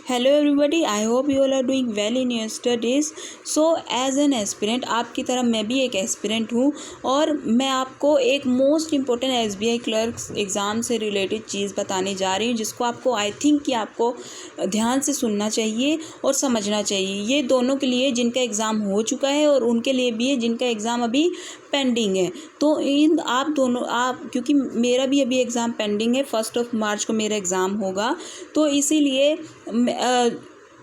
Hello everybody, I hope you all are doing well in your studies. So as an aspirant आपकी तरह मैं भी एक aspirant हूँ और मैं आपको एक most important SBI clerks exam से रिलेटेड चीज़ बताने जा रही हूँ, जिसको आपको आई थिंक कि आपको ध्यान से सुनना चाहिए और समझना चाहिए। ये दोनों के लिए जिनका एग्ज़ाम हो चुका है और उनके लिए भी है जिनका एग्ज़ाम अभी पेंडिंग है। तो इन आप दोनों क्योंकि मेरा भी अभी एग्ज़ाम पेंडिंग है, 1 मार्च को मेरा एग्ज़ाम होगा, तो इसीलिए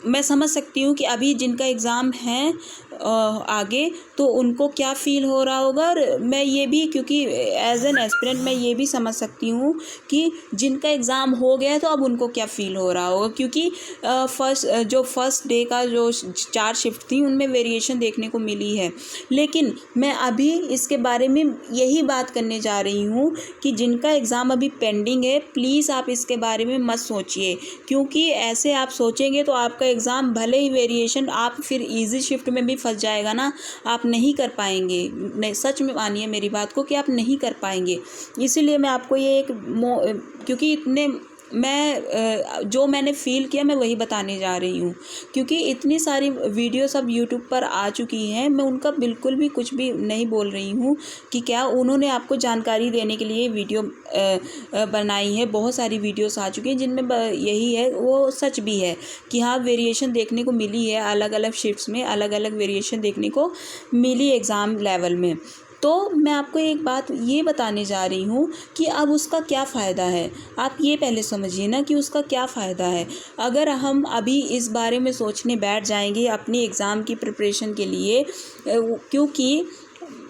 मैं समझ सकती हूँ कि अभी जिनका एग्ज़ाम है आगे, तो उनको क्या फ़ील हो रहा होगा। और मैं ये भी, क्योंकि एज एन एस्पिरेंट मैं ये भी समझ सकती हूँ कि जिनका एग्ज़ाम हो गया है तो अब उनको क्या फ़ील हो रहा होगा, क्योंकि फर्स्ट डे का जो 4 शिफ्ट थी उनमें वेरिएशन देखने को मिली है। लेकिन मैं अभी इसके बारे में यही बात करने जा रही हूँ कि जिनका एग्ज़ाम अभी पेंडिंग है, प्लीज़ आप इसके बारे में मत सोचिए, क्योंकि ऐसे आप सोचेंगे तो आपका एग्ज़ाम भले ही वेरिएशन, आप फिर इजी शिफ्ट में भी फंस जाएगा ना, आप नहीं कर पाएंगे। नहीं, सच में मानिए मेरी बात को कि आप नहीं कर पाएंगे। इसीलिए मैं आपको ये क्योंकि जो मैंने फ़ील किया मैं वही बताने जा रही हूँ, क्योंकि इतनी सारी वीडियोस अब यूट्यूब पर आ चुकी हैं। मैं उनका बिल्कुल भी कुछ भी नहीं बोल रही हूँ कि क्या उन्होंने आपको जानकारी देने के लिए वीडियो बनाई है। बहुत सारी वीडियोस आ चुकी हैं जिनमें यही है, वो सच भी है कि हाँ, वेरिएशन देखने को मिली है, अलग अलग शिफ्ट्स में अलग अलग वेरिएशन देखने को मिली एग्ज़ाम लेवल में। तो मैं आपको एक बात ये बताने जा रही हूँ कि अब उसका क्या फ़ायदा है। आप ये पहले समझिए ना कि उसका क्या फ़ायदा है। अगर हम अभी इस बारे में सोचने बैठ जाएंगे अपनी एग्ज़ाम की प्रिपरेशन के लिए, क्योंकि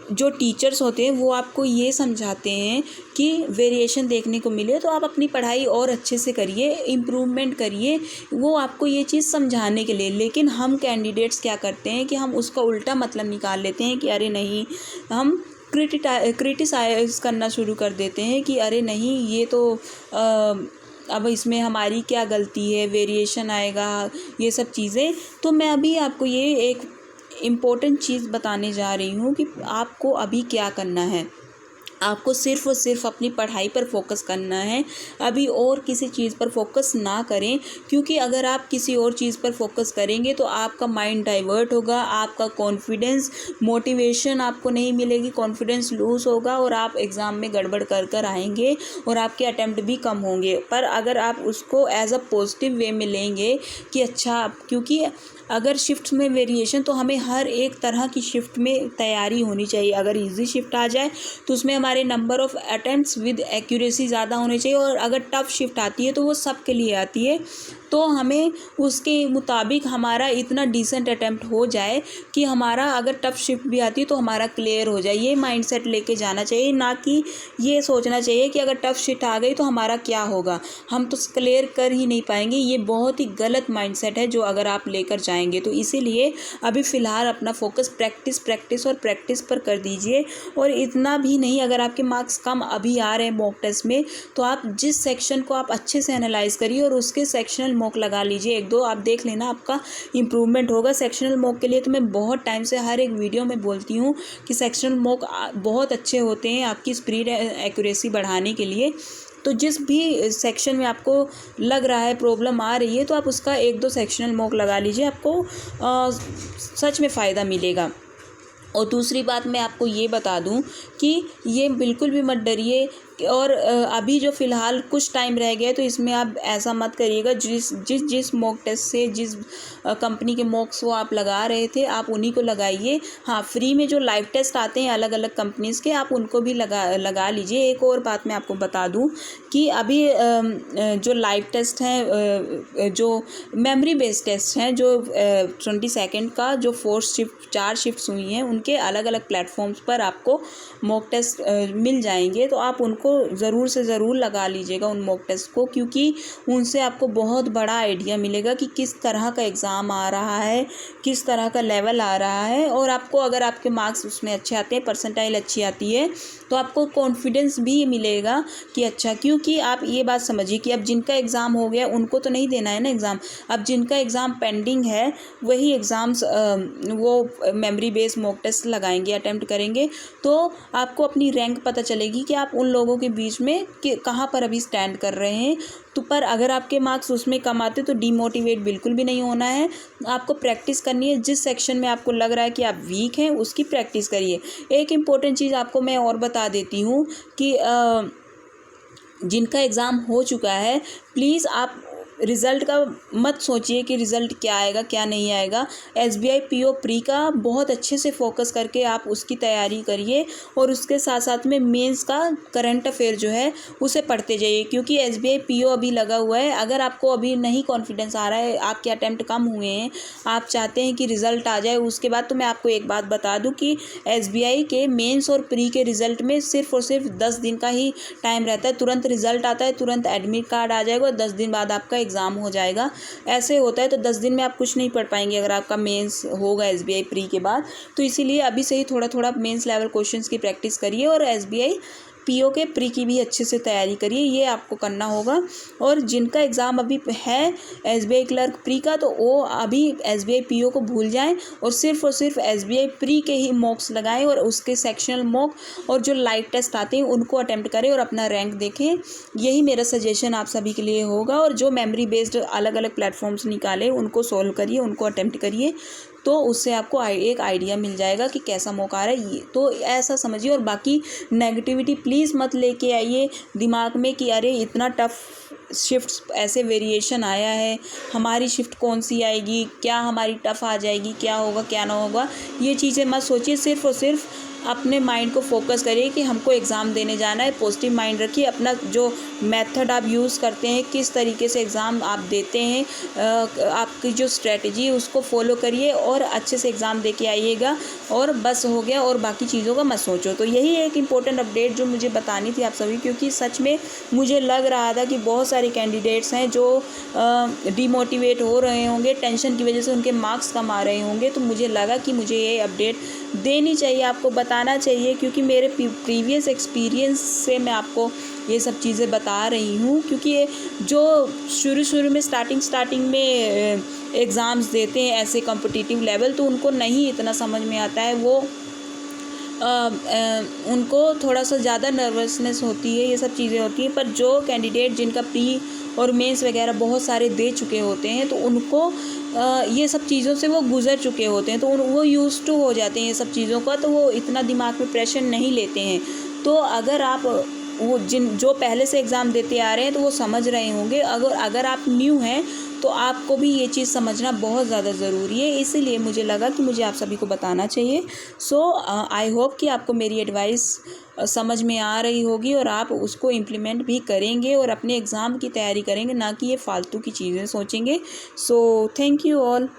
जो टीचर्स होते हैं वो आपको ये समझाते हैं कि वेरिएशन देखने को मिले तो आप अपनी पढ़ाई और अच्छे से करिए, इम्प्रूवमेंट करिए, वो आपको ये चीज़ समझाने के लिए। लेकिन हम कैंडिडेट्स क्या करते हैं कि हम उसका उल्टा मतलब निकाल लेते हैं कि अरे नहीं, हम क्रिटिसाइज़ करना शुरू कर देते हैं कि अरे नहीं, ये तो अब इसमें हमारी क्या गलती है, वेरिएशन आएगा, ये सब चीज़ें। तो मैं अभी आपको ये एक इम्पोर्टेंट चीज़ बताने जा रही हूँ कि आपको अभी क्या करना है। आपको सिर्फ़ और सिर्फ अपनी पढ़ाई पर फोकस करना है, अभी और किसी चीज़ पर फोकस ना करें, क्योंकि अगर आप किसी और चीज़ पर फोकस करेंगे तो आपका माइंड डाइवर्ट होगा, आपका कॉन्फिडेंस, मोटिवेशन आपको नहीं मिलेगी, कॉन्फिडेंस लूज़ होगा और आप एग्ज़ाम में गड़बड़ कर आएंगे और आपके अटैम्प्ट भी कम होंगे। पर अगर आप उसको एज अ पॉजिटिव वे में लेंगे कि अच्छा, क्योंकि अगर शिफ्ट में वेरिएशन, तो हमें हर एक तरह की शिफ्ट में तैयारी होनी चाहिए। अगर इजी शिफ्ट आ जाए तो उसमें हमारे number of attempts with accuracy ज़्यादा होने चाहिए, और अगर टफ़ शिफ्ट आती है तो वो सब के लिए आती है, तो हमें उसके मुताबिक हमारा इतना डिसेंट अटैम्प्ट हो जाए कि हमारा अगर टफ़ शिफ्ट भी आती है तो हमारा क्लियर हो जाए। ये माइंडसेट लेके जाना चाहिए, ना कि ये सोचना चाहिए कि अगर टफ़ शिफ्ट आ गई तो हमारा क्या होगा, हम तो क्लियर कर ही नहीं पाएंगे। ये बहुत ही गलत माइंडसेट है जो अगर आप लेकर जाएंगे। तो इसीलिए अभी फ़िलहाल अपना फोकस प्रैक्टिस और प्रैक्टिस पर कर दीजिए। और इतना भी नहीं, अगर आपके मार्क्स कम अभी आ रहे हैं मॉक टेस्ट में, तो आप जिस सेक्शन को आप अच्छे से एनालाइज करिए और उसके सेक्शनल मॉक लगा लीजिए, 1-2 आप देख लेना, आपका इम्प्रूवमेंट होगा। सेक्शनल मॉक के लिए तो मैं बहुत टाइम से हर एक वीडियो में बोलती हूँ कि सेक्शनल मॉक बहुत अच्छे होते हैं आपकी स्पीड एक्यूरेसी बढ़ाने के लिए। तो जिस भी सेक्शन में आपको लग रहा है प्रॉब्लम आ रही है, तो आप उसका 1-2 सेक्शनल मॉक लगा लीजिए, आपको सच में फ़ायदा मिलेगा। और दूसरी बात मैं आपको ये बता दूं कि ये बिल्कुल भी मत डरिए, और अभी जो फ़िलहाल कुछ टाइम रह गया है, तो इसमें आप ऐसा मत करिएगा जिस मॉक टेस्ट से जिस कंपनी के मॉक्स वो आप लगा रहे थे, आप उन्हीं को लगाइए। हाँ, फ्री में जो लाइव टेस्ट आते हैं अलग अलग कंपनीज़ के, आप उनको भी लगा लीजिए। एक और बात मैं आपको बता दूं कि अभी जो लाइव टेस्ट हैं, जो मेमोरी बेस्ड टेस्ट हैं, जो 22 का जो 4 शिफ्ट्स हुई हैं, उनके अलग अलग प्लेटफॉर्म्स पर आपको मॉक टेस्ट मिल जाएंगे। तो आप उनको ज़रूर से ज़रूर लगा लीजिएगा, उन मॉक टेस्ट को, क्योंकि उनसे आपको बहुत बड़ा आइडिया मिलेगा कि किस तरह का एग्ज़ाम आ रहा है, किस तरह का लेवल आ रहा है। और आपको अगर आपके मार्क्स उसमें अच्छे आते हैं, परसेंटाइल अच्छी आती है, तो आपको कॉन्फिडेंस भी मिलेगा कि अच्छा, क्योंकि आप ये बात समझिए कि अब जिनका एग्ज़ाम हो गया उनको तो नहीं देना है ना एग्ज़ाम। अब जिनका एग्ज़ाम पेंडिंग है वही एग्ज़ाम्स वो मेमोरी बेस्ड मॉक टेस्ट लगाएंगे, अटेम्प्ट करेंगे, तो आपको अपनी रैंक पता चलेगी कि आप उन लोगों लोगों के बीच में कि कहाँ पर अभी स्टैंड कर रहे हैं। तो पर अगर आपके मार्क्स उसमें कम आते तो डीमोटिवेट बिल्कुल भी नहीं होना है, आपको प्रैक्टिस करनी है। जिस सेक्शन में आपको लग रहा है कि आप वीक हैं उसकी प्रैक्टिस करिए। एक इम्पॉर्टेंट चीज़ आपको मैं और बता देती हूँ कि जिनका एग्ज़ाम हो चुका है, प्लीज़ आप रिज़ल्ट का मत सोचिए कि रिज़ल्ट क्या आएगा क्या नहीं आएगा। एसबीआई पीओ प्री का बहुत अच्छे से फोकस करके आप उसकी तैयारी करिए और उसके साथ साथ में मेंस का करंट अफेयर जो है उसे पढ़ते जाइए, क्योंकि एसबीआई पीओ अभी लगा हुआ है। अगर आपको अभी नहीं कॉन्फिडेंस आ रहा है, आपके अटैम्प्ट कम हुए हैं, आप चाहते हैं कि रिज़ल्ट आ जाए उसके बाद, तो मैं आपको एक बात बता दूं कि एसबीआई के मेंस और प्री के रिज़ल्ट में सिर्फ और सिर्फ 10 दिन का ही टाइम रहता है। तुरंत रिज़ल्ट आता है, तुरंत एडमिट कार्ड आ जाएगा और 10 दिन बाद आपका एग्ज़ाम हो जाएगा। ऐसे होता है। तो 10 दिन में आप कुछ नहीं पढ़ पाएंगे अगर आपका मेंस होगा एसबीआई प्री के बाद। तो इसीलिए अभी से ही थोड़ा थोड़ा मेंस लेवल क्वेश्चंस की प्रैक्टिस करिए और एसबीआई पीओ के प्री की भी अच्छे से तैयारी करिए, ये आपको करना होगा। और जिनका एग्ज़ाम अभी है एसबीआई क्लर्क प्री का, तो वो अभी एसबीआई पीओ को भूल जाएं और सिर्फ एसबीआई प्री के ही मॉक्स लगाएं और उसके सेक्शनल मॉक और जो लाइव टेस्ट आते हैं उनको अटेम्प्ट करें और अपना रैंक देखें। यही मेरा सजेशन आप सभी के लिए होगा। और जो मेमोरी बेस्ड अलग अलग प्लेटफॉर्म्स निकाले उनको सॉल्व करिए, उनको अटेम्प्ट करिए, तो उससे आपको एक आइडिया मिल जाएगा कि कैसा मौका आ रहा है। ये तो ऐसा समझिए। और बाकी नेगेटिविटी प्लीज़ मत लेके आइए दिमाग में कि अरे इतना टफ शिफ्ट्स ऐसे वेरिएशन आया है, हमारी शिफ्ट कौन सी आएगी, क्या हमारी टफ आ जाएगी, क्या होगा क्या ना होगा, ये चीज़ें मत सोचिए। सिर्फ और सिर्फ अपने माइंड को फोकस करिए कि हमको एग्ज़ाम देने जाना है। पॉजिटिव माइंड रखिए। अपना जो मेथड आप यूज़ करते हैं, किस तरीके से एग्ज़ाम आप देते हैं, आपकी जो स्ट्रेटजी है उसको फॉलो करिए और अच्छे से एग्ज़ाम दे के आइएगा और बस हो गया। और बाकी चीज़ों का मत सोचो। तो यही एक इम्पोर्टेंट अपडेट जो मुझे बतानी थी आप सभी, क्योंकि सच में मुझे लग रहा था कि बहुत सारे कैंडिडेट्स हैं जो डिमोटिवेट हो रहे होंगे, टेंशन की वजह से उनके मार्क्स कम आ रहे होंगे। तो मुझे लगा कि मुझे ये अपडेट देनी चाहिए, आपको बताना चाहिए, क्योंकि मेरे प्रीवियस एक्सपीरियंस से मैं आपको ये सब चीज़ें बता रही हूँ। क्योंकि ये जो शुरू में स्टार्टिंग में एग्ज़ाम्स देते हैं ऐसे कॉम्पिटिटिव लेवल, तो उनको नहीं इतना समझ में आता है। वो उनको थोड़ा सा ज़्यादा नर्वसनेस होती है, ये सब चीज़ें होती हैं। पर जो कैंडिडेट जिनका प्री और मेंस वगैरह बहुत सारे दे चुके होते हैं, तो उनको ये सब चीज़ों से वो गुज़र चुके होते हैं, तो वो यूज्ड टू हो जाते हैं ये सब चीज़ों का, तो वो इतना दिमाग में प्रेशर नहीं लेते हैं। तो अगर आप जो पहले से एग्ज़ाम देते आ रहे हैं तो वो समझ रहे होंगे। अगर आप न्यू हैं तो आपको भी ये चीज़ समझना बहुत ज़्यादा ज़रूरी है। इसीलिए मुझे लगा कि मुझे आप सभी को बताना चाहिए। सो आई होप कि आपको मेरी एडवाइस समझ में आ रही होगी और आप उसको इम्प्लीमेंट भी करेंगे और अपने एग्ज़ाम की तैयारी करेंगे, ना कि ये फालतू की चीज़ें सोचेंगे। So thank you all.